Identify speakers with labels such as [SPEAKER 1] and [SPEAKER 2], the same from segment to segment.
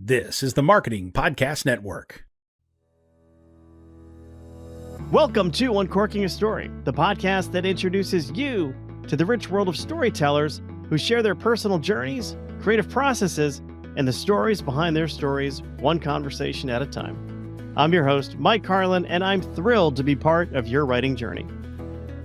[SPEAKER 1] This is the Marketing Podcast Network.
[SPEAKER 2] Welcome to Uncorking a Story, the podcast that introduces you to the rich world of storytellers who share their personal journeys, creative processes, and the stories behind their stories, one conversation at a time. I'm your host, Mike Carlin, and I'm thrilled to be part of your writing journey.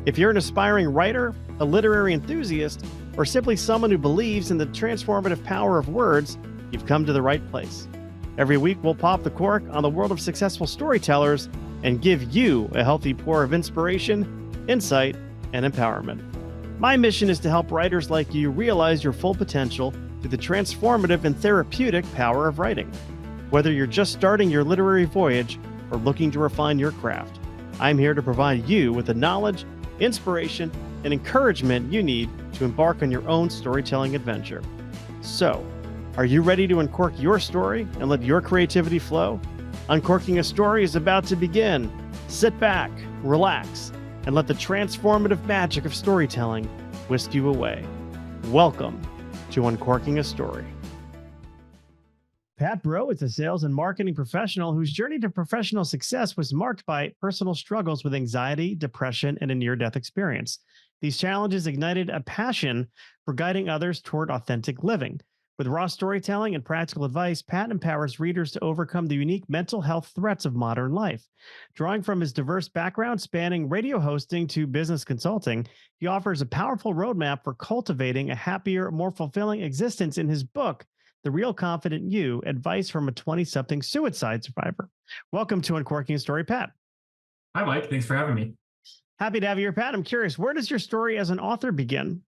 [SPEAKER 2] If you're an aspiring writer, a literary enthusiast, or simply someone who believes in the transformative power of words, you've come to the right place. Every week, we'll pop the cork on the world of successful storytellers and give you a healthy pour of inspiration, insight, and empowerment. My mission is to help writers like you realize your full potential through the transformative and therapeutic power of writing. Whether you're just starting your literary voyage or looking to refine your craft, I'm here to provide you with the knowledge, inspiration, and encouragement you need to embark on your own storytelling adventure. So, are you ready to uncork your story and let your creativity flow? Uncorking a Story is about to begin. Sit back, relax, and let the transformative magic of storytelling whisk you away. Welcome to Uncorking a Story. Pat Broe is a sales and marketing professional whose journey to professional success was marked by personal struggles with anxiety, depression, and a near-death experience. These challenges ignited a passion for guiding others toward authentic living. With raw storytelling and practical advice, Pat empowers readers to overcome the unique mental health threats of modern life. Drawing from his diverse background spanning radio hosting to business consulting, he offers a powerful roadmap for cultivating a happier, more fulfilling existence in his book, The Real Confident You, Advice from a 20-something Suicide Survivor. Welcome to Uncorking a Story, Pat.
[SPEAKER 3] Hi, Mike. Thanks for having me.
[SPEAKER 2] Happy to have you here, Pat. I'm curious, where does your story as an author begin?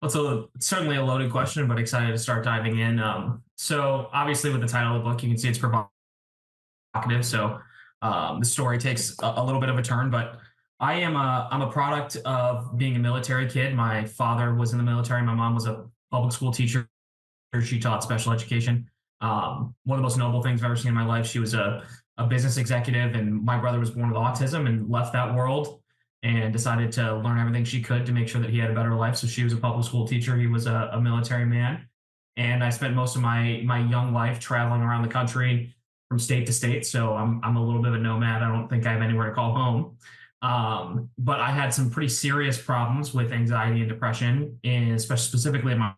[SPEAKER 3] Well, it's certainly a loaded question, but excited to start diving in. So obviously with the title of the book, you can see it's provocative. So the story takes a little bit of a turn, but I'm a product of being a military kid. My father was in the military. My mom was a public school teacher. She taught special education. One of the most noble things I've ever seen in my life. She was a business executive, and my brother was born with autism and left that world and decided to learn everything she could to make sure that he had a better life. So she was a public school teacher. He was a military man. And I spent most of my young life traveling around the country from state to state. So I'm a little bit of a nomad. I don't think I have anywhere to call home. But I had some pretty serious problems with anxiety and depression, and specifically in my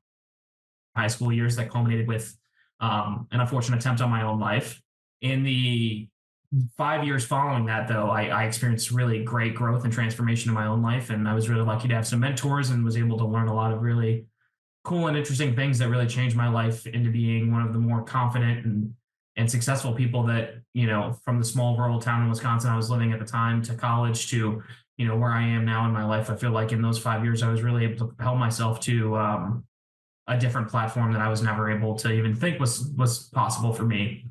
[SPEAKER 3] high school years that culminated with an unfortunate attempt on my own life. In the 5 years following that, though, I experienced really great growth and transformation in my own life. And I was really lucky to have some mentors and was able to learn a lot of really cool and interesting things that really changed my life into being one of the more confident and successful people that, from the small rural town in Wisconsin I was living at the time to college to, where I am now in my life. I feel like in those 5 years, I was really able to propel myself to a different platform that I was never able to even think was possible for me.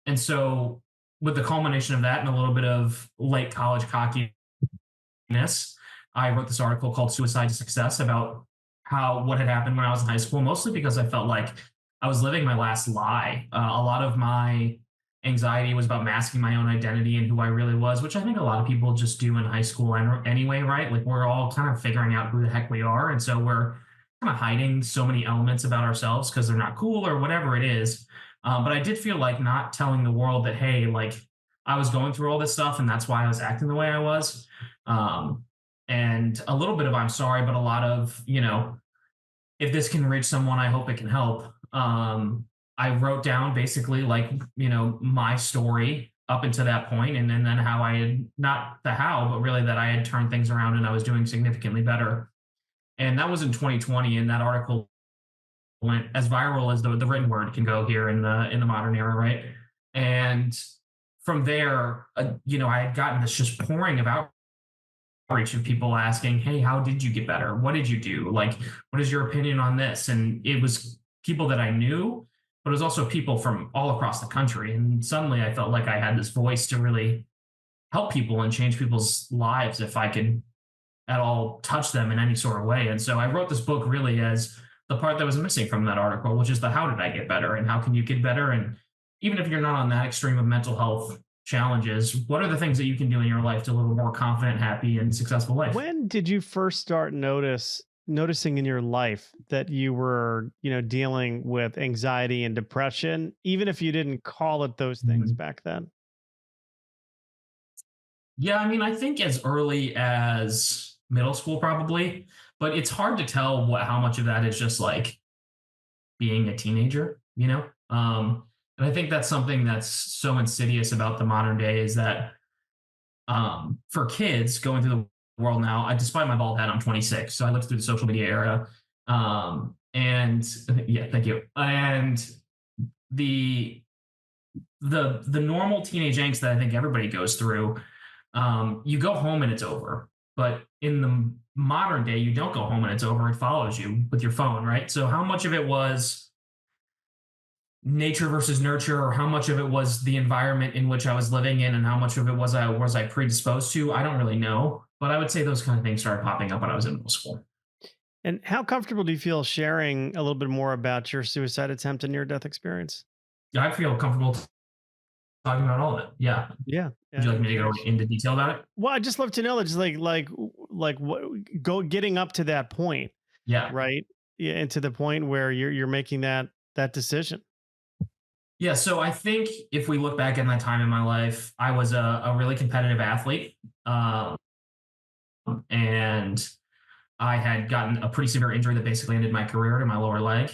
[SPEAKER 3] And so with the culmination of that and a little bit of late college cockiness, I wrote this article called Suicide to Success about what had happened when I was in high school, mostly because I felt like I was living my last lie. A lot of my anxiety was about masking my own identity and who I really was, which I think a lot of people just do in high school anyway, right? Like we're all kind of figuring out who the heck we are. And so we're kind of hiding so many elements about ourselves because they're not cool or whatever it is. But I did feel like not telling the world that, hey, like I was going through all this stuff and that's why I was acting the way I was. And a little bit of I'm sorry, but a lot of, if this can reach someone, I hope it can help. I wrote down basically like, my story up until that point, and then how I had, not the how, but really that I had turned things around and I was doing significantly better. And that was in 2020. And that article went as viral as the written word can go here in the modern era, right? And from there, I had gotten this just pouring of outreach of people asking, hey, how did you get better? What did you do? Like, what is your opinion on this? And it was people that I knew, but it was also people from all across the country. And suddenly I felt like I had this voice to really help people and change people's lives if I could at all touch them in any sort of way. And so I wrote this book really as the part that was missing from that article, which is the how did I get better and how can you get better? And even if you're not on that extreme of mental health challenges, what are the things that you can do in your life to live a more confident, happy, and successful life?
[SPEAKER 2] When did you first start notice noticing in your life that you were, dealing with anxiety and depression, even if you didn't call it those things
[SPEAKER 3] Mhm.
[SPEAKER 2] back then?
[SPEAKER 3] Yeah, I mean, I think as early as middle school, probably, but it's hard to tell how much of that is just like being a teenager, you know? And I think that's something that's so insidious about the modern day is that for kids going through the world now, despite my bald head, I'm 26, so I lived through the social media era. And yeah, thank you. And the the normal teenage angst that I think everybody goes through, you go home and it's over. But in the modern day, you don't go home and it's over. It follows you with your phone, right? So how much of it was nature versus nurture, or how much of it was the environment in which I was living in, and how much of it was I predisposed to? I don't really know, but I would say those kind of things started popping up when I was in middle school.
[SPEAKER 2] And how comfortable do you feel sharing a little bit more about your suicide attempt and near death experience?
[SPEAKER 3] Yeah, I feel comfortable talking about all of it. Yeah.
[SPEAKER 2] Yeah,
[SPEAKER 3] Would you
[SPEAKER 2] yeah,
[SPEAKER 3] like
[SPEAKER 2] I'm
[SPEAKER 3] me to go
[SPEAKER 2] curious.
[SPEAKER 3] into detail about it?
[SPEAKER 2] Well, I just love to know, just like what go getting up to that point,
[SPEAKER 3] Yeah.
[SPEAKER 2] right? Yeah, and to the point where you're making that decision.
[SPEAKER 3] Yeah. So I think if we look back at that time in my life, I was a really competitive athlete. Um, and I had gotten a pretty severe injury that basically ended my career to my lower leg.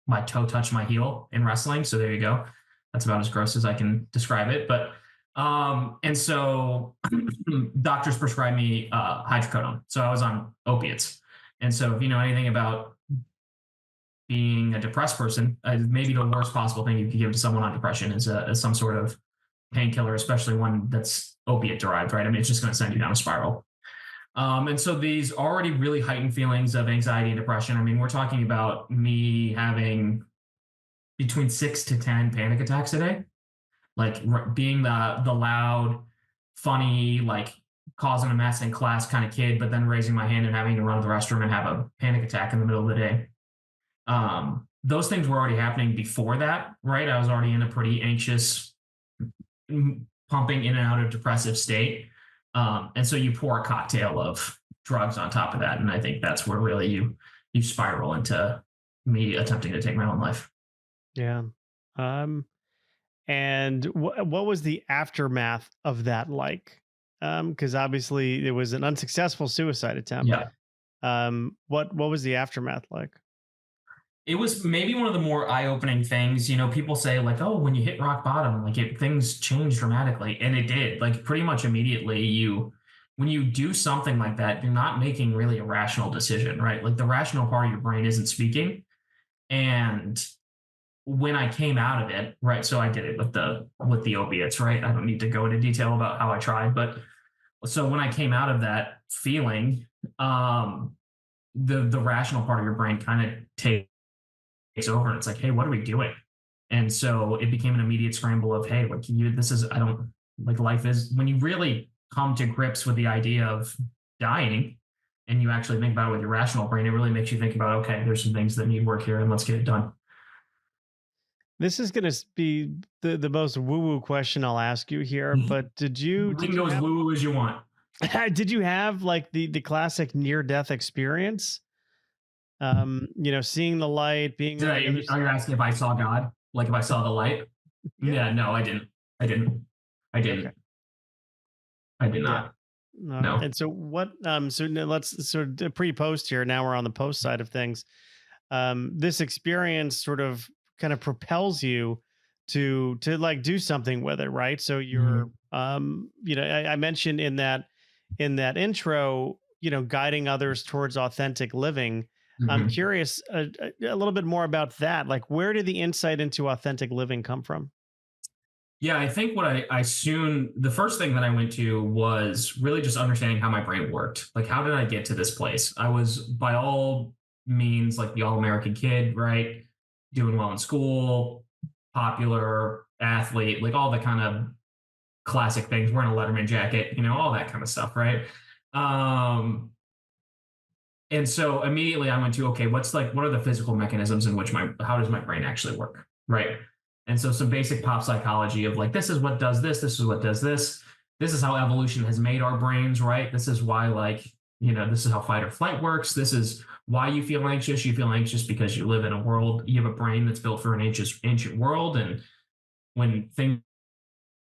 [SPEAKER 3] My toe touched my heel in wrestling. So there you go. That's about as gross as I can describe it. But and so doctors prescribed me hydrocodone. So I was on opiates. And so if you know anything about being a depressed person, maybe the worst possible thing you could give to someone on depression is some sort of painkiller, especially one that's opiate derived, right? I mean, it's just going to send you down a spiral. And so these already really heightened feelings of anxiety and depression. I mean, we're talking about me having between 6 to 10 panic attacks a day, like being the loud, funny, like causing a mess in class kind of kid, but then raising my hand and having to run to the restroom and have a panic attack in the middle of the day. Those things were already happening before that, right? I was already in a pretty anxious, pumping in and out of depressive state. And so you pour a cocktail of drugs on top of that. And I think that's where really you spiral into me attempting to take my own life.
[SPEAKER 2] Yeah. Um, and what was the aftermath of that like? Because obviously it was an unsuccessful suicide attempt.
[SPEAKER 3] Yeah.
[SPEAKER 2] What was the aftermath like?
[SPEAKER 3] It was maybe one of the more eye-opening things. You know, people say like, "Oh, when you hit rock bottom, like things change dramatically," and it did. Like pretty much immediately, when you do something like that, you're not making really a rational decision, right? Like the rational part of your brain isn't speaking. And when I came out of it, right? So I did it with the opiates, right? I don't need to go into detail about how I tried, but so when I came out of that feeling, um, the rational part of your brain kind of takes over, and it's like, hey, what are we doing? And so it became an immediate scramble of, hey, like this is, I don't like life is when you really come to grips with the idea of dying and you actually think about it with your rational brain, it really makes you think about, okay, there's some things that need work here and let's get it done.
[SPEAKER 2] This is going to be the most woo woo question I'll ask you here, but
[SPEAKER 3] We can go as woo woo as you want.
[SPEAKER 2] did you have like the classic near death experience? Seeing the light, being on the other
[SPEAKER 3] Are you
[SPEAKER 2] side.
[SPEAKER 3] asking if I saw God? Like if I saw the light?
[SPEAKER 2] Yeah.
[SPEAKER 3] Yeah, no, I didn't. I didn't. I
[SPEAKER 2] Okay.
[SPEAKER 3] didn't. I did
[SPEAKER 2] Yeah.
[SPEAKER 3] not.
[SPEAKER 2] All right.
[SPEAKER 3] No.
[SPEAKER 2] And so what? So now let's sort of pre-post here. Now we're on the post side of things. This experience sort of kind of propels you to like do something with it, right? So you're,
[SPEAKER 3] Mhm.
[SPEAKER 2] I mentioned in that intro, guiding others towards authentic living. I'm
[SPEAKER 3] Mhm.
[SPEAKER 2] curious a little bit more about that. Like, where did the insight into authentic living come from?
[SPEAKER 3] Yeah, I think what I soon, the first thing that I went to was really just understanding how my brain worked. Like, how did I get to this place? I was by all means like the all American kid, right? Doing well in school, popular athlete, like all the kind of classic things, wearing a Letterman jacket, all that kind of stuff, right? Um, and so immediately I went to, okay, what are the physical mechanisms in which how does my brain actually work? Right. And so some basic pop psychology of like, this is what does this. This is what does this. This is how evolution has made our brains. Right. This is why, like, this is how fight or flight works. This is why you feel anxious. You feel anxious because you live in a world, you have a brain that's built for an ancient world. And when things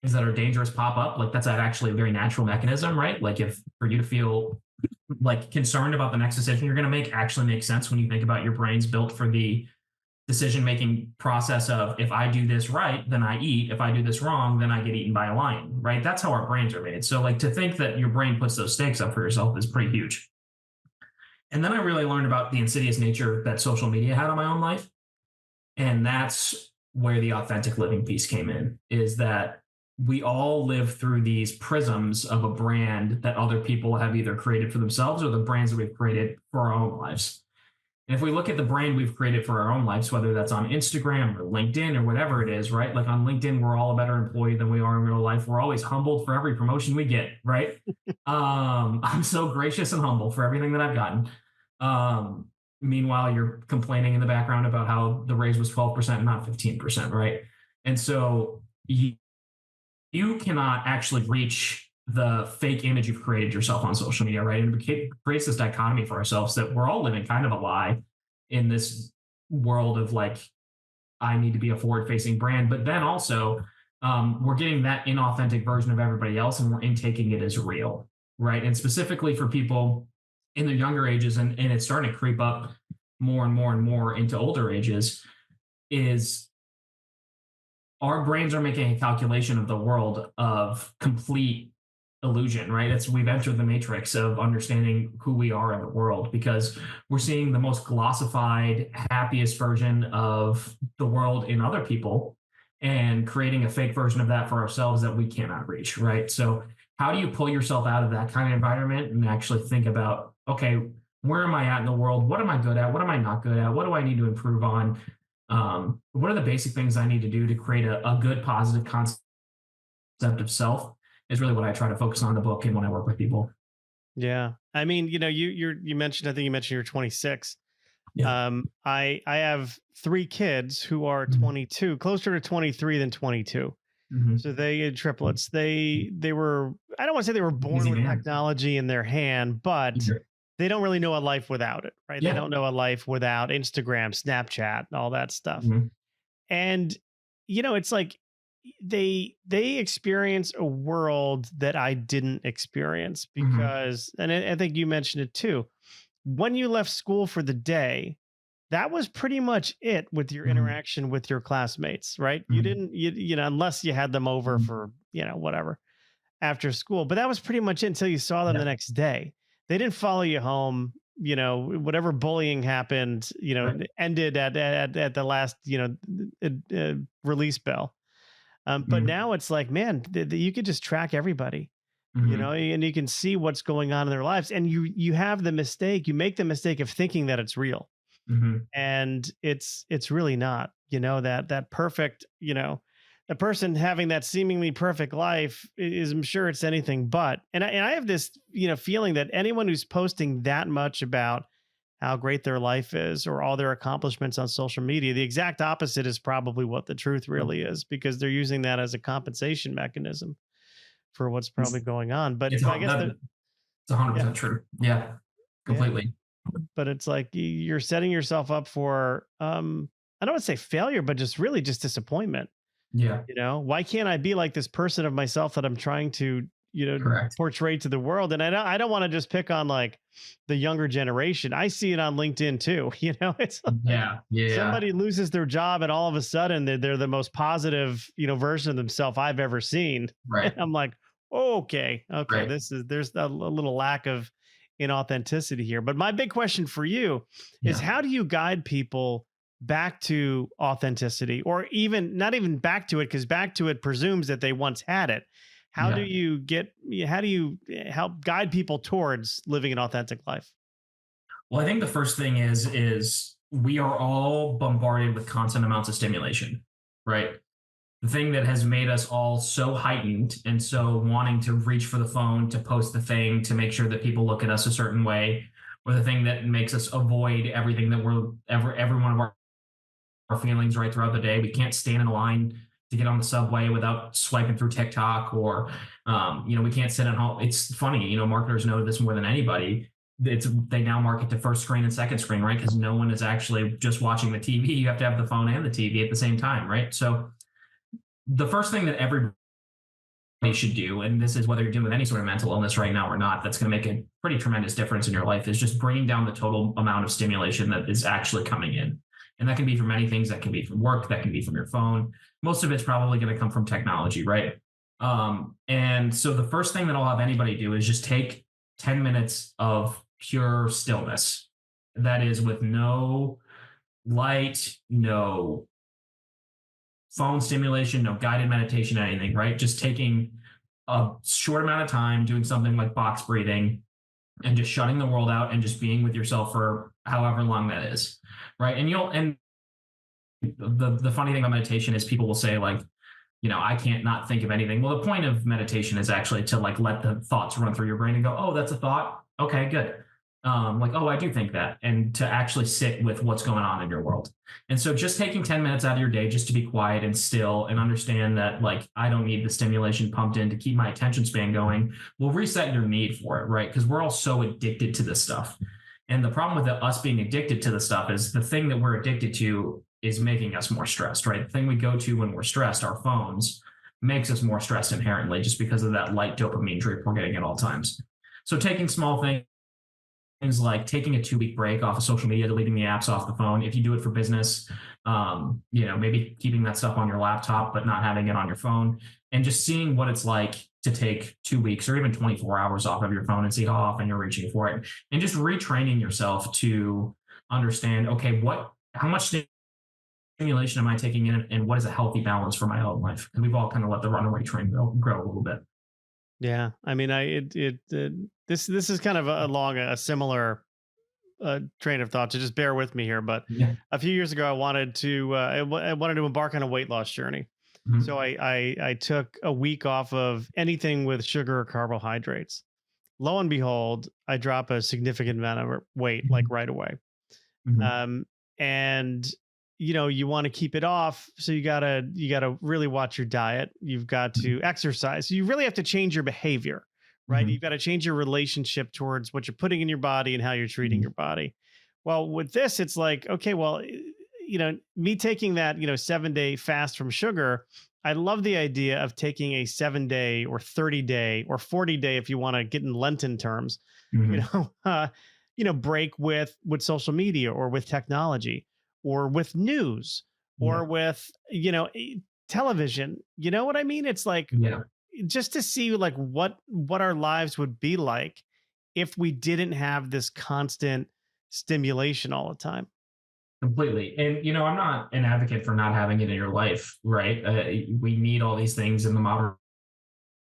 [SPEAKER 3] that are dangerous pop up, like that's actually a very natural mechanism, right? Like if for you to feel like concerned about the next decision you're going to make actually makes sense when you think about your brain's built for the decision making process of, if I do this right, then I eat. If I do this wrong, then I get eaten by a lion, right? That's how our brains are made. So like to think that your brain puts those stakes up for yourself is pretty huge. And then I really learned about the insidious nature that social media had on my own life. And that's where the authentic living piece came in, is that we all live through these prisms of a brand that other people have either created for themselves or the brands that we've created for our own lives. And if we look at the brand we've created for our own lives, whether that's on Instagram or LinkedIn or whatever it is, right? Like on LinkedIn, we're all a better employee than we are in real life. We're always humbled for every promotion we get, right? I'm so gracious and humble for everything that I've gotten. Meanwhile, you're complaining in the background about how the raise was 12% and not 15%, right? And so you cannot actually reach the fake image you've created yourself on social media, right? And it creates this dichotomy for ourselves that we're all living kind of a lie in this world of like, I need to be a forward-facing brand, but then also we're getting that inauthentic version of everybody else and we're intaking it as real, right? And specifically for people in their younger ages, and it's starting to creep up more and more and more into older ages, is our brains are making a calculation of the world of complete illusion, right? We've entered the matrix of understanding who we are in the world because we're seeing the most glossified, happiest version of the world in other people and creating a fake version of that for ourselves that we cannot reach, right? So how do you pull yourself out of that kind of environment and actually think about, okay, where am I at in the world? What am I good at? What am I not good at? What do I need to improve on? What are the basic things I need to do to create a good, positive concept of self is really what I try to focus on in the book and when I work with people.
[SPEAKER 2] Yeah. I mean, you mentioned, I think you mentioned you're 26.
[SPEAKER 3] Yeah.
[SPEAKER 2] I have 3 kids who are 22, closer to 23 than 22.
[SPEAKER 3] Mm-hmm.
[SPEAKER 2] So they had triplets. They were, I don't want to say they were born with technology in their hand, but they don't really know a life without it, right? Yeah. They don't know a life without Instagram, Snapchat, all that stuff. Mm-hmm. And, it's like they experience a world that I didn't experience because, and I think you mentioned it too, when you left school for the day, that was pretty much it with your interaction with your classmates, right? You didn't, unless you had them over for, whatever after school, but that was pretty much it until you saw them the next day. They didn't follow you home, whatever bullying happened, ended at the last, release bell. But now it's like, man, you could just track everybody, and you can see what's going on in their lives. And you have the mistake, you make the mistake of thinking that it's real. And it's really not, that perfect, the person having that seemingly perfect life is, I'm sure it's anything but. And I have this, feeling that anyone who's posting that much about how great their life is or all their accomplishments on social media, the exact opposite is probably what the truth really is, because they're using that as a compensation mechanism for what's probably going on. But I guess
[SPEAKER 3] it's 100% true. Yeah, completely.
[SPEAKER 2] Yeah. But it's like you're setting yourself up for, I don't want to say failure, but just really just disappointment.
[SPEAKER 3] Yeah.
[SPEAKER 2] Why can't I be like this person of myself that I'm trying to,
[SPEAKER 3] Correct.
[SPEAKER 2] portray to the world? And I don't want to just pick on like the younger generation. I see it on LinkedIn too. It's like somebody loses their job and all of a sudden they're the most positive, version of themselves I've ever seen.
[SPEAKER 3] Right.
[SPEAKER 2] And I'm like, okay.
[SPEAKER 3] Right.
[SPEAKER 2] There's a little lack of inauthenticity here. But my big question for you is, how do you guide people back to authenticity, or even not even back to it, because back to it presumes that they once had it? How do you help guide people towards living an authentic life?
[SPEAKER 3] Well, I think the first thing is we are all bombarded with constant amounts of stimulation, right? The thing that has made us all so heightened and so wanting to reach for the phone, to post the thing, to make sure that people look at us a certain way, or the thing that makes us avoid everything that every one of our feelings right throughout the day. We can't stand in a line to get on the subway without swiping through TikTok, or, we can't sit at home. It's funny, marketers know this more than anybody. they now market to first screen and second screen, right? Because no one is actually just watching the TV. You have to have the phone and the TV at the same time, right? So the first thing that everybody should do, and this is whether you're dealing with any sort of mental illness right now or not, that's going to make a pretty tremendous difference in your life, is just bringing down the total amount of stimulation that is actually coming in. And that can be from many things. That can be from work, that can be from your phone. Most of it's probably going to come from technology, right? And so the first thing that I'll have anybody do is just take 10 minutes of pure stillness. That is with no light, no phone stimulation, no guided meditation, anything, right? Just taking a short amount of time, doing something like box breathing and just shutting the world out and just being with yourself for however long that is, right? And the funny thing about meditation is people will say like, I can't not think of anything. Well, the point of meditation is actually to like let the thoughts run through your brain and go, oh, that's a thought. Okay, good. Like, oh, I do think that, and to actually sit with what's going on in your world. And so just taking 10 minutes out of your day just to be quiet and still and understand that like I don't need the stimulation pumped in to keep my attention span going will reset your need for it, right? Because we're all so addicted to this stuff. And the problem with us being addicted to the stuff is the thing that we're addicted to is making us more stressed, right? The thing we go to when we're stressed, our phones, makes us more stressed inherently just because of that light dopamine drip we're getting at all times. So taking small things like taking a 2-week break off of social media, deleting the apps off the phone. If you do it for business, maybe keeping that stuff on your laptop, but not having it on your phone, and just seeing what it's like to take 2 weeks or even 24 hours off of your phone and see how often you're reaching for it, and just retraining yourself to understand, okay, how much stimulation am I taking in, and what is a healthy balance for my own life? Because we've all kind of let the runaway train grow a little bit.
[SPEAKER 2] Yeah, I mean, this is kind of along a similar train of thought. So just bear with me here. But
[SPEAKER 3] Yeah.
[SPEAKER 2] a few years ago, I wanted to embark on a weight loss journey.
[SPEAKER 3] Mm-hmm.
[SPEAKER 2] So I took a week off of anything with sugar or carbohydrates. Lo and behold, I drop a significant amount of weight like right away.
[SPEAKER 3] Mm-hmm.
[SPEAKER 2] And you want to keep it off, so you gotta really watch your diet. You've got to exercise. You really have to change your behavior, right?
[SPEAKER 3] Mm-hmm.
[SPEAKER 2] You've got to change your relationship towards what you're putting in your body and how you're treating your body. Well, with this, it's like, okay, well, me taking that 7-day fast from sugar, I love the idea of taking a 7-day or 30-day or 40-day, if you want to get in Lenten terms, break with social media or with technology, or with news, or with, television. You know what I mean? It's like, just to see like what our lives would be like if we didn't have this constant stimulation all the time.
[SPEAKER 3] Completely. And, I'm not an advocate for not having it in your life, right? We need all these things in the modern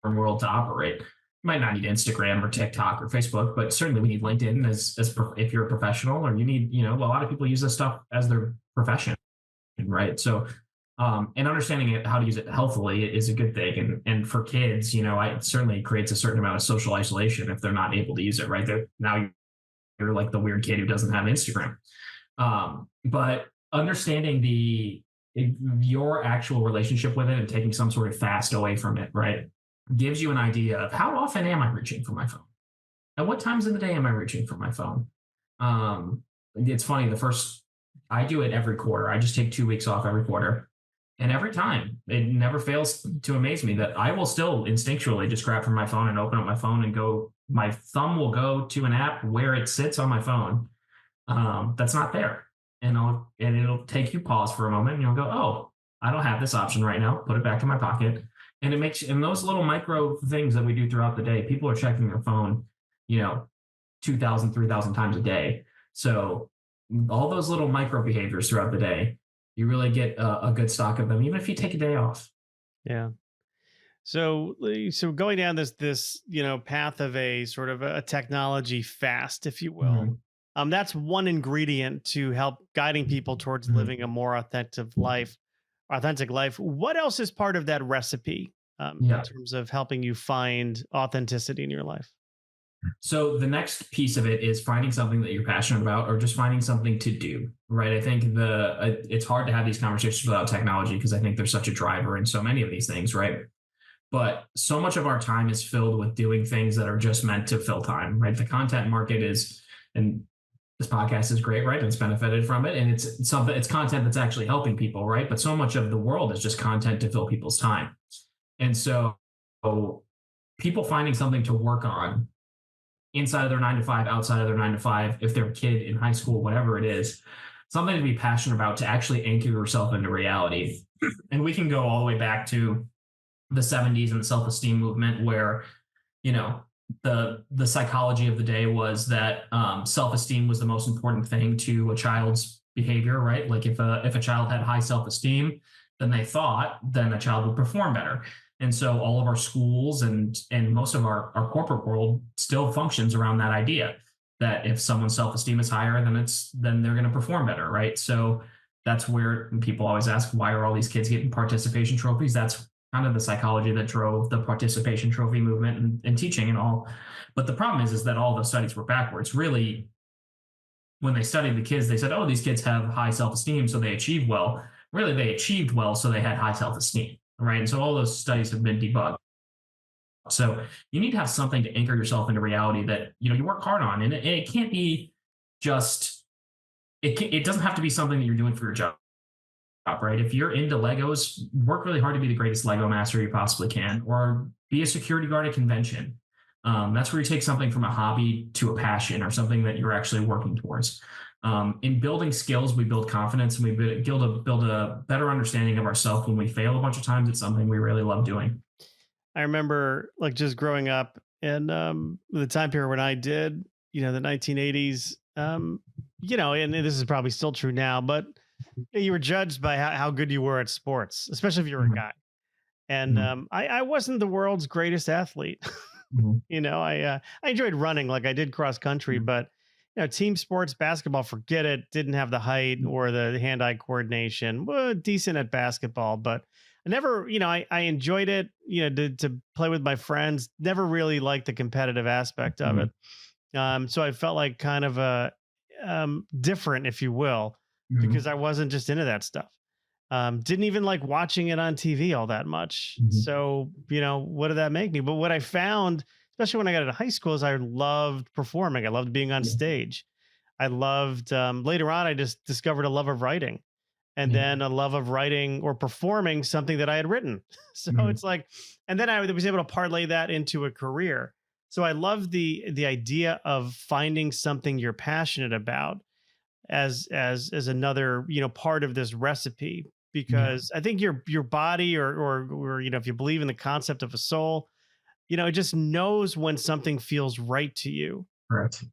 [SPEAKER 3] world to operate. You might not need Instagram or TikTok or Facebook, but certainly we need LinkedIn as if you're a professional, or you need, a lot of people use this stuff as their profession, right? So, and understanding how to use it healthily is a good thing. And for kids, it certainly creates a certain amount of social isolation if they're not able to use it, right? Now you're like the weird kid who doesn't have Instagram. But understanding your actual relationship with it and taking some sort of fast away from it, right, gives you an idea of how often am I reaching for my phone? At what times of the day am I reaching for my phone? It's funny, I do it every quarter. I just take 2 weeks off every quarter. And every time, it never fails to amaze me that I will still instinctually just grab from my phone and open up my phone and my thumb will go to an app where it sits on my phone. That's not there. And it'll take you pause for a moment and you'll go, oh, I don't have this option right now. Put it back in my pocket. And and those little micro things that we do throughout the day, people are checking their phone, 2,000, 3,000 times a day. So all those little micro behaviors throughout the day, you really get a good stock of them, even if you take a day off.
[SPEAKER 2] Yeah. So going down this path of a sort of a technology fast, if you will, that's one ingredient to help guiding people towards living a more authentic life. What else is part of that recipe in terms of helping you find authenticity in your life?
[SPEAKER 3] So the next piece of it is finding something that you're passionate about, or just finding something to do, right? I think it's hard to have these conversations without technology because I think there's such a driver in so many of these things, right? But so much of our time is filled with doing things that are just meant to fill time, right? The content market is And this podcast is great, right? And it's benefited from it. And it's content that's actually helping people, right? But so much of the world is just content to fill people's time. And so people finding something to work on inside of their 9 to 5, outside of their 9 to 5, if they're a kid in high school, whatever it is, something to be passionate about, to actually anchor yourself into reality. And we can go all the way back to the 70s and the self-esteem movement, where, you know, the psychology of the day was that self-esteem was the most important thing to a child's behavior, right? Like if a child had high self-esteem, then they thought then a child would perform better. And so all of our schools and most of our corporate world still functions around that idea that if someone's self-esteem is higher, then they're going to perform better, right? So that's where people always ask, why are all these kids getting participation trophies? That's kind of the psychology that drove the participation trophy movement and teaching and all. But the problem is that all those studies were backwards. Really, when they studied the kids, they said, oh, these kids have high self-esteem, so they achieve well. Really, they achieved well, so they had high self-esteem, right? And so all those studies have been debugged. So you need to have something to anchor yourself into reality that, you know, you work hard on. And it can't be just, it doesn't have to be something that you're doing for your job, right? If you're into Legos, work really hard to be the greatest Lego master you possibly can, or be a security guard at convention. That's where you take something from a hobby to a passion, or something that you're actually working towards. In building skills, we build confidence, and we build a better understanding of ourselves. When we fail a bunch of times, it's something we really love doing.
[SPEAKER 2] I remember like just growing up and the time period when I did, you know, the 1980s, you know, and this is probably still true now, but you were judged by how good you were at sports, especially if you were a guy. And I wasn't the world's greatest athlete. You know, I enjoyed running, like I did cross country, but you know, team sports, basketball, forget it. Didn't have the height or the hand-eye coordination. Well, decent at basketball, but I never, you know, I enjoyed it, you know, to play with my friends. Never really liked the competitive aspect of it. So I felt like kind of a different, if you will, because I wasn't just into that stuff. Didn't even like watching it on TV all that much. So, you know, what did that make me? But what I found, especially when I got into high school, is I loved performing. I loved being on stage. I loved, later on, I just discovered a love of writing, and then a love of writing or performing something that I had written. So it's like, and then I was able to parlay that into a career. So I love the idea of finding something you're passionate about as another, you know, part of this recipe, because I think your body or you know, if you believe in the concept of a soul, you know, it just knows when something feels right to you.
[SPEAKER 3] Correct.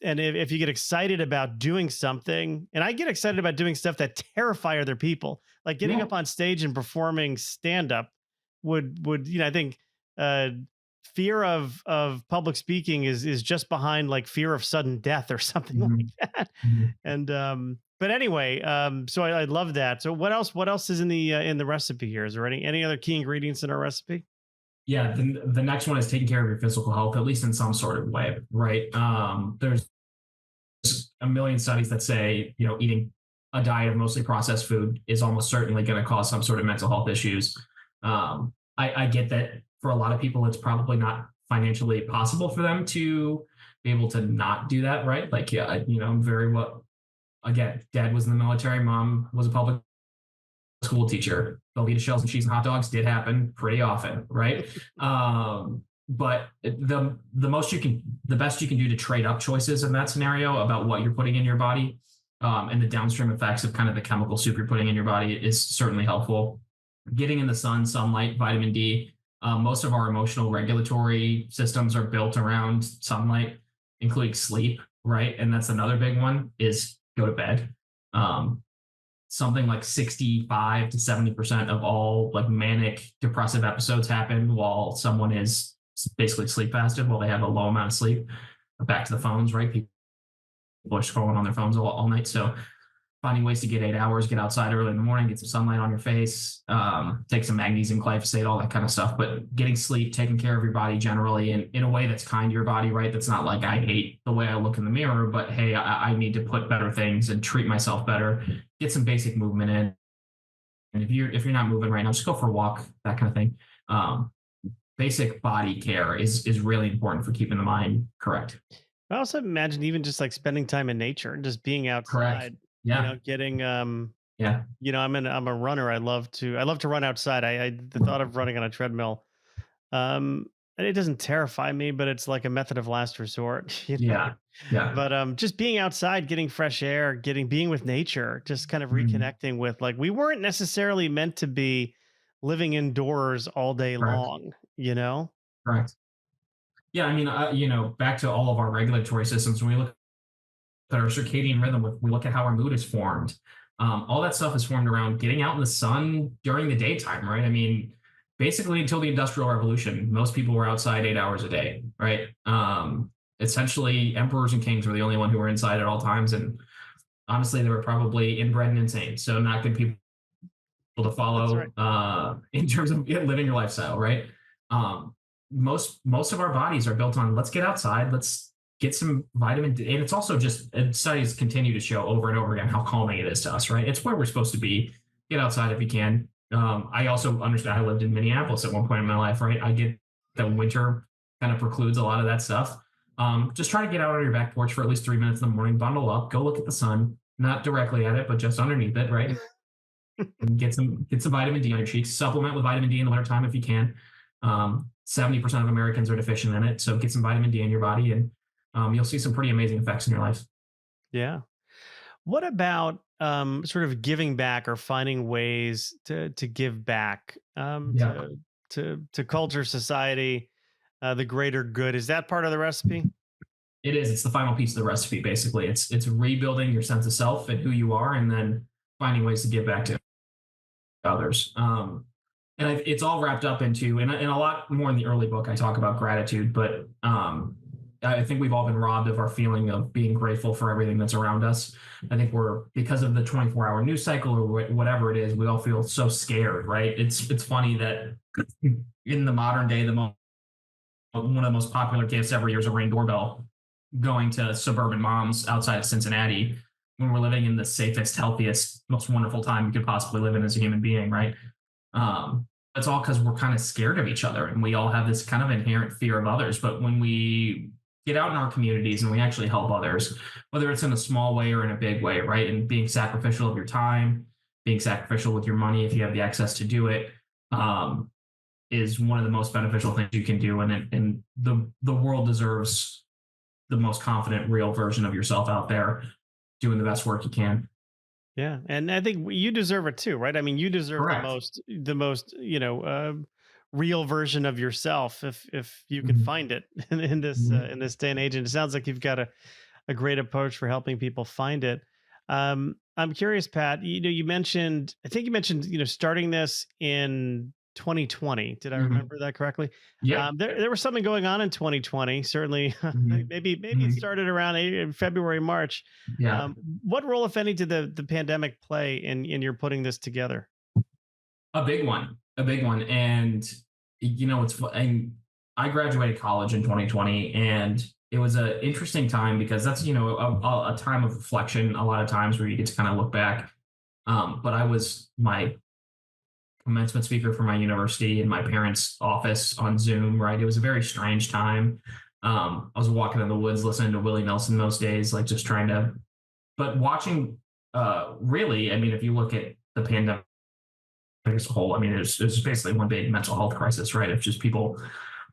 [SPEAKER 2] And if you get excited about doing something, and I get excited about doing stuff that terrify other people, like getting up on stage and performing stand up would, you know, I think fear of public speaking is just behind like fear of sudden death or something like that. And but anyway, so I love that. So what else is in the recipe here? Is there any other key ingredients in our recipe?
[SPEAKER 3] Yeah, the next one is taking care of your physical health, at least in some sort of way, right? There's a million studies that say, you know, eating a diet of mostly processed food is almost certainly going to cause some sort of mental health issues. I get that for a lot of people, it's probably not financially possible for them to be able to not do that, right? Like, yeah, you know, I'm very well, again, dad was in the military, mom was a public school teacher. The eat shells and cheese and hot dogs did happen pretty often, right? But the best you can do to trade up choices in that scenario about what you're putting in your body, and the downstream effects of kind of the chemical soup you're putting in your body is certainly helpful. Getting in the sun, sunlight, vitamin D. Most of our emotional regulatory systems are built around sunlight, including sleep, right? And that's another big one, is go to bed. Something like 65 to 70% of all like manic depressive episodes happen while someone is basically sleep fasted, while they have a low amount of sleep. Back to the phones, right? People are scrolling on their phones all night. So finding ways to get 8 hours, get outside early in the morning, get some sunlight on your face, take some magnesium, glyphosate, all that kind of stuff. But getting sleep, taking care of your body generally in a way that's kind to your body, right? That's not like I hate the way I look in the mirror, but hey, I need to put better things and treat myself better. Get some basic movement in. And if you're not moving right now, just go for a walk, that kind of thing. Basic body care is really important for keeping the mind correct.
[SPEAKER 2] I also imagine even just like spending time in nature and just being
[SPEAKER 3] Correct.
[SPEAKER 2] outside,
[SPEAKER 3] Yeah.
[SPEAKER 2] getting
[SPEAKER 3] Yeah.
[SPEAKER 2] I'm a runner. I love to run outside. I the thought of running on a treadmill, um and it doesn't terrify me, but it's like a method of last resort,
[SPEAKER 3] Yeah. Yeah.
[SPEAKER 2] But just being outside, getting fresh air, being with nature, just kind of
[SPEAKER 3] Mhm.
[SPEAKER 2] reconnecting with, like, we weren't necessarily meant to be living indoors all day
[SPEAKER 3] Correct.
[SPEAKER 2] long, you know?
[SPEAKER 3] Correct. Yeah. I mean, back to all of our regulatory systems, when we look at our circadian rhythm, we look at how our mood is formed. All that stuff is formed around getting out in the sun during the daytime, right? I mean, basically until the Industrial Revolution, most people were outside 8 hours a day, right? Essentially, emperors and kings were the only one who were inside at all times, and honestly, they were probably inbred and insane, so not good people to
[SPEAKER 2] That's right.
[SPEAKER 3] follow in terms of living your lifestyle, right? Um, most of our bodies are built on let's get outside, let's get some vitamin D, and it's also just studies continue to show over and over again how calming it is to us, right? It's where we're supposed to be. Get outside if you can. I also understand. I lived in Minneapolis at one point in my life, right? I get that winter kind of precludes a lot of that stuff. Just try to get out on your back porch for at least 3 minutes in the morning, bundle up, go look at the sun, not directly at it, but just underneath it, right? And get some vitamin D on your cheeks. Supplement with vitamin D in the wintertime if you can. 70% of Americans are deficient in it, so get some vitamin D in your body, and you'll see some pretty amazing effects in your life.
[SPEAKER 2] Yeah. What about sort of giving back or finding ways to give back
[SPEAKER 3] Yeah,
[SPEAKER 2] to culture, society, the greater good? Is that part of the recipe?
[SPEAKER 3] it is. It's the final piece of the recipe. Basically, it's rebuilding your sense of self and who you are, and then finding ways to give back to others. And it's all wrapped up into, and a lot more in the early book, I talk about gratitude, but I think we've all been robbed of our feeling of being grateful for everything that's around us. I think because of the 24-hour news cycle or whatever it is, we all feel so scared, right? It's funny that in the modern day, one of the most popular gifts every year is a Ring doorbell going to suburban moms outside of Cincinnati when we're living in the safest, healthiest, most wonderful time you could possibly live in as a human being, right? That's all because we're kind of scared of each other and we all have this kind of inherent fear of others. But when we get out in our communities and we actually help others, whether it's in a small way or in a big way, right? And being sacrificial of your time, being sacrificial with your money if you have the access to do it, um, is one of the most beneficial things you can do. And the world deserves the most confident, real version of yourself out there doing the best work you can.
[SPEAKER 2] Yeah, and I think you deserve it too, right? I mean, you deserve
[SPEAKER 3] Correct.
[SPEAKER 2] the most, real version of yourself if you can
[SPEAKER 3] Mhm.
[SPEAKER 2] find it
[SPEAKER 3] Mhm.
[SPEAKER 2] in this day and age. And it sounds like you've got a great approach for helping people find it. I'm curious, Pat. I think you mentioned, starting this in 2020. Did I
[SPEAKER 3] Mhm.
[SPEAKER 2] remember that correctly?
[SPEAKER 3] Yep.
[SPEAKER 2] There was something going on in 2020. Certainly,
[SPEAKER 3] Mhm.
[SPEAKER 2] maybe it
[SPEAKER 3] Mhm.
[SPEAKER 2] started around February, March.
[SPEAKER 3] Yeah.
[SPEAKER 2] What role, if any, did the pandemic play in your putting this together?
[SPEAKER 3] A big one. And and I graduated college in 2020, and it was an interesting time because that's a time of reflection. A lot of times where you get to kind of look back. But I was my commencement speaker for my university in my parents' office on Zoom. Right, it was a very strange time. I was walking in the woods listening to Willie Nelson most days, like just trying to. But watching, really, I mean, if you look at the pandemic as a whole. I mean, it's basically one big mental health crisis, right? Of just people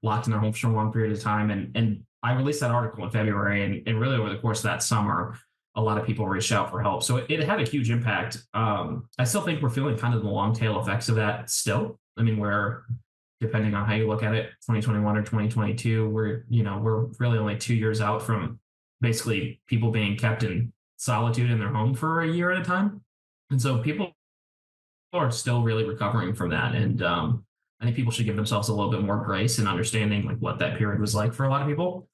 [SPEAKER 3] locked in their homes for a long period of time. And I released that article in February, and really over the course of that summer, a lot of people reached out for help. So it had a huge impact. I still think we're feeling kind of the long tail effects of that still. I mean, we're depending on how you look at it, 2021 or 2022, we're really only 2 years out from basically people being kept in solitude in their home for a year at a time. And so people are still really recovering from that. And I think people should give themselves a little bit more grace and understanding like what that period was like for a lot of people.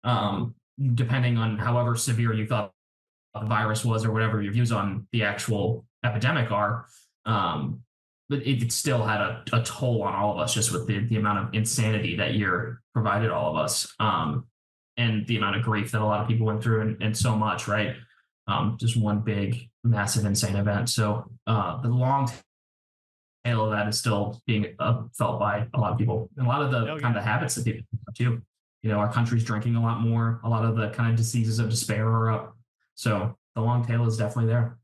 [SPEAKER 3] Um, Depending on however severe you thought the virus was or whatever your views on the actual epidemic are. Um, but it still had a toll on all of us just with the amount of insanity that year provided all of us. And the amount of grief that a lot of people went through and so much, right? Just one big, massive, insane event. So the long tail of that is still being felt by a lot of people and a lot of the
[SPEAKER 2] Oh
[SPEAKER 3] kind
[SPEAKER 2] yeah.
[SPEAKER 3] of the habits that people have too. our country's drinking a lot more. A lot of the kind of diseases of despair are up. So the long tail is definitely there.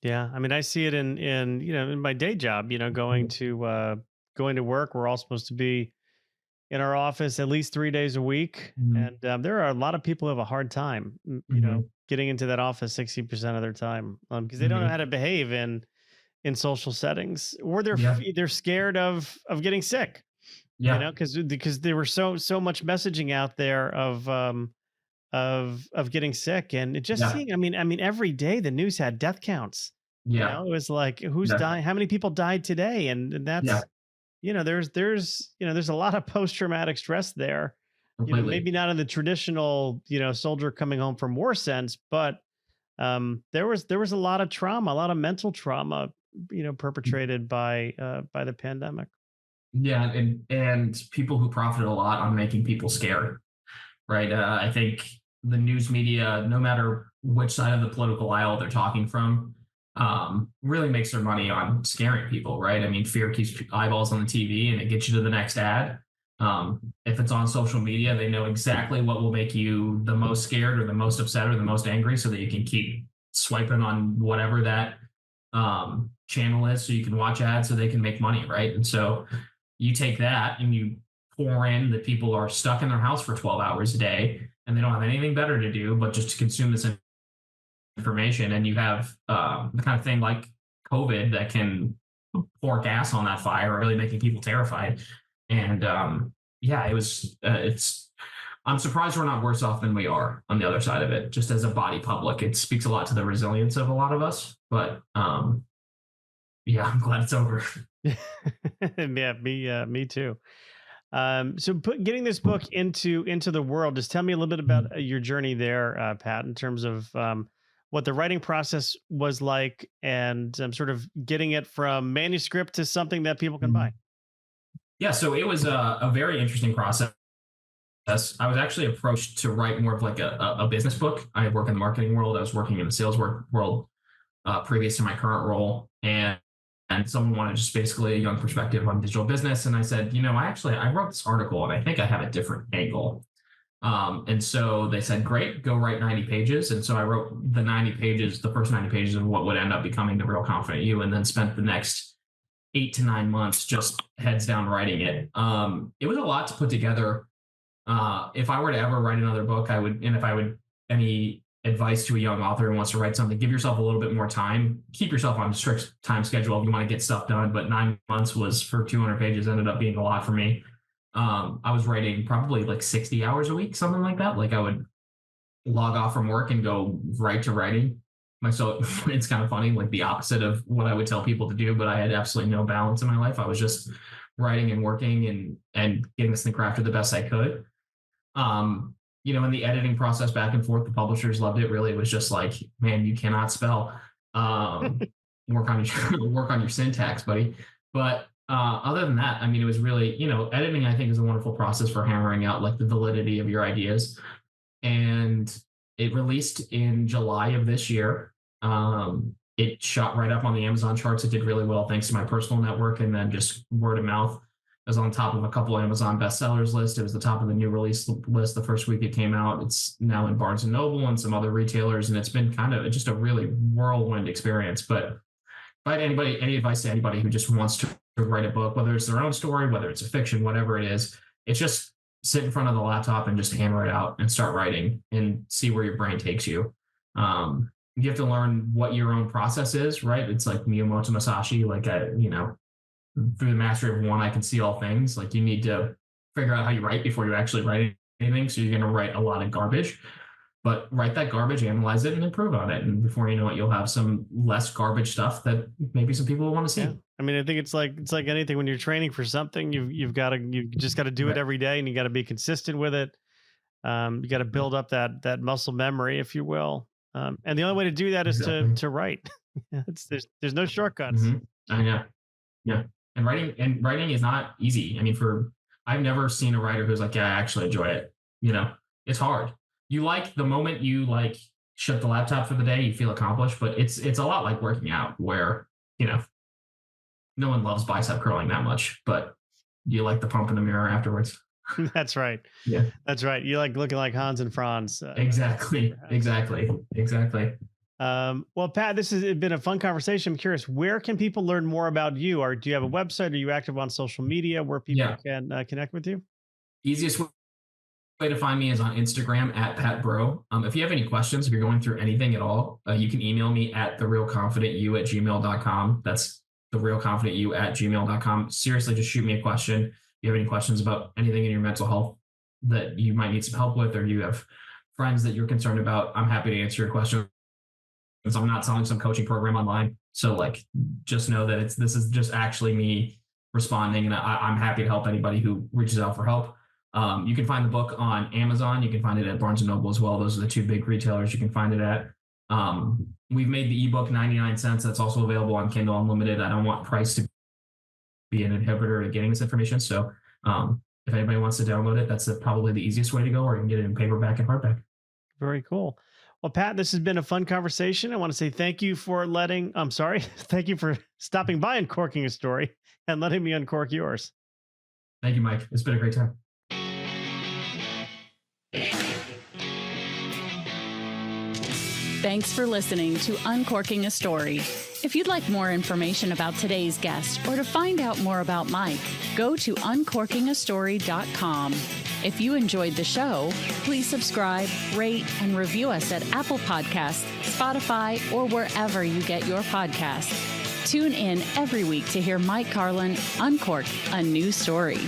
[SPEAKER 2] Yeah, I mean, I see it in in my day job. Going to work. We're all supposed to be in our office at least 3 days a week,
[SPEAKER 3] Mm-hmm.
[SPEAKER 2] and there are a lot of people who have a hard time,
[SPEAKER 3] Mm-hmm.
[SPEAKER 2] getting into that office 60% of their time because they don't know
[SPEAKER 3] Mm-hmm.
[SPEAKER 2] how to behave in social settings, or
[SPEAKER 3] Yeah.
[SPEAKER 2] they're scared of getting sick.
[SPEAKER 3] Yeah.
[SPEAKER 2] Because there were so much messaging out there of getting sick, and it just
[SPEAKER 3] Yeah.
[SPEAKER 2] seeing. I mean, every day the news had death counts.
[SPEAKER 3] Yeah.
[SPEAKER 2] It was like who's
[SPEAKER 3] Yeah.
[SPEAKER 2] dying, how many people died today, and
[SPEAKER 3] Yeah.
[SPEAKER 2] that's there's a lot of post traumatic stress there.
[SPEAKER 3] Completely.
[SPEAKER 2] Maybe not in the traditional soldier coming home from war sense, but there was a lot of trauma, a lot of mental trauma, perpetrated by the pandemic.
[SPEAKER 3] Yeah. And people who profited a lot on making people scared, right? I think the news media, no matter which side of the political aisle they're talking from, really makes their money on scaring people, right? I mean, fear keeps eyeballs on the TV and it gets you to the next ad. If it's on social media, they know exactly what will make you the most scared or the most upset or the most angry so that you can keep swiping on whatever that channel is so you can watch ads so they can make money, right? And so you take that and you pour in that people are stuck in their house for 12 hours a day and they don't have anything better to do but just to consume this information. And you have the kind of thing like COVID that can pour gas on that fire, really making people terrified. And yeah, I'm surprised we're not worse off than we are on the other side of it. Just as a body public, it speaks a lot to the resilience of a lot of us. But yeah, I'm glad it's over.
[SPEAKER 2] Yeah, me too. So getting this book into the world, just tell me a little bit about your journey there, Pat, in terms of what the writing process was like, and sort of getting it from manuscript to something that people can buy.
[SPEAKER 3] Yeah, so it was a very interesting process. I was actually approached to write more of like a business book. I work in the marketing world. I was working in the sales world previous to my current role, and someone wanted just basically a young perspective on digital business. And I said, I wrote this article and I think I have a different angle. And so they said, great, go write 90 pages. And so I wrote the first 90 pages of what would end up becoming The Real Confident You, and then spent the next 8 to 9 months just heads down writing it. It was a lot to put together. If I were to ever write another book, any advice to a young author who wants to write something, give yourself a little bit more time, keep yourself on a strict time schedule if you want to get stuff done. But 9 months was for 200 pages ended up being a lot for me. I was writing probably like 60 hours a week, something like that. Like I would log off from work and go right to writing. So it's kind of funny, like the opposite of what I would tell people to do, but I had absolutely no balance in my life. I was just writing and working and getting this thing crafted the best I could. In the editing process back and forth, the publishers loved it. Really, it was just like, man, you cannot spell. Work on your syntax, buddy. But other than that, I mean, it was really, editing, I think, is a wonderful process for hammering out like the validity of your ideas. And it released in July of this year. It shot right up on the Amazon charts. It did really well thanks to my personal network and then just word of mouth. It was on top of a couple of Amazon bestsellers list. It was the top of the new release list the first week it came out. It's now in Barnes & Noble and some other retailers, and it's been kind of just a really whirlwind experience. But if I had any advice to anybody who just wants to write a book, whether it's their own story, whether it's a fiction, whatever it is, it's just sit in front of the laptop and just hammer it out and start writing and see where your brain takes you. You have to learn what your own process is, right? It's like Miyamoto Musashi, through the mastery of one, I can see all things. Like you need to figure out how you write before you actually write anything. So you're going to write a lot of garbage, but write that garbage, analyze it, and improve on it. And before you know it, you'll have some less garbage stuff that maybe some people will want to see.
[SPEAKER 2] Yeah. I mean, I think it's like anything when you're training for something, you just got to do it every day, and you got to be consistent with it. You got to build up that muscle memory, if you will. And the only way to do that is to write. There's no shortcuts.
[SPEAKER 3] Mm-hmm. I know. Yeah. And writing is not easy. I mean, I've never seen a writer who's like, yeah, I actually enjoy it. It's hard. You like the moment you like shut the laptop for the day, you feel accomplished, but it's a lot like working out where, no one loves bicep curling that much, but you like the pump in the mirror afterwards.
[SPEAKER 2] That's right.
[SPEAKER 3] Yeah,
[SPEAKER 2] That's right. You like looking like Hans and Franz.
[SPEAKER 3] exactly.
[SPEAKER 2] Well, Pat, this has been a fun conversation. I'm curious, where can people learn more about you? Or do you have a website? Are you active on social media where people
[SPEAKER 3] Yeah.
[SPEAKER 2] can connect with you?
[SPEAKER 3] Easiest way to find me is on Instagram at Pat Broe. If you have any questions, if you're going through anything at all, you can email me at therealconfidentyou@gmail.com. That's therealconfidentyou@gmail.com. Seriously, just shoot me a question. If you have any questions about anything in your mental health that you might need some help with, or you have friends that you're concerned about, I'm happy to answer your questions. I'm not selling some coaching program online. So like, just know that this is just actually me responding, and I'm happy to help anybody who reaches out for help. You can find the book on Amazon. You can find it at Barnes & Noble as well. Those are the two big retailers you can find it at. We've made the ebook 99 cents. That's also available on Kindle Unlimited. I don't want price to be an inhibitor to getting this information. So if anybody wants to download it, that's probably the easiest way to go, or you can get it in paperback and hardback.
[SPEAKER 2] Very cool. Well, Pat, this has been a fun conversation. I want to say thank you for thank you for stopping by and Uncorking a Story and letting me uncork yours.
[SPEAKER 3] Thank you, Mike. It's been a great time.
[SPEAKER 4] Thanks for listening to Uncorking a Story. If you'd like more information about today's guest or to find out more about Mike, go to uncorkingastory.com. If you enjoyed the show, please subscribe, rate, and review us at Apple Podcasts, Spotify, or wherever you get your podcasts. Tune in every week to hear Mike Carlin uncork a new story.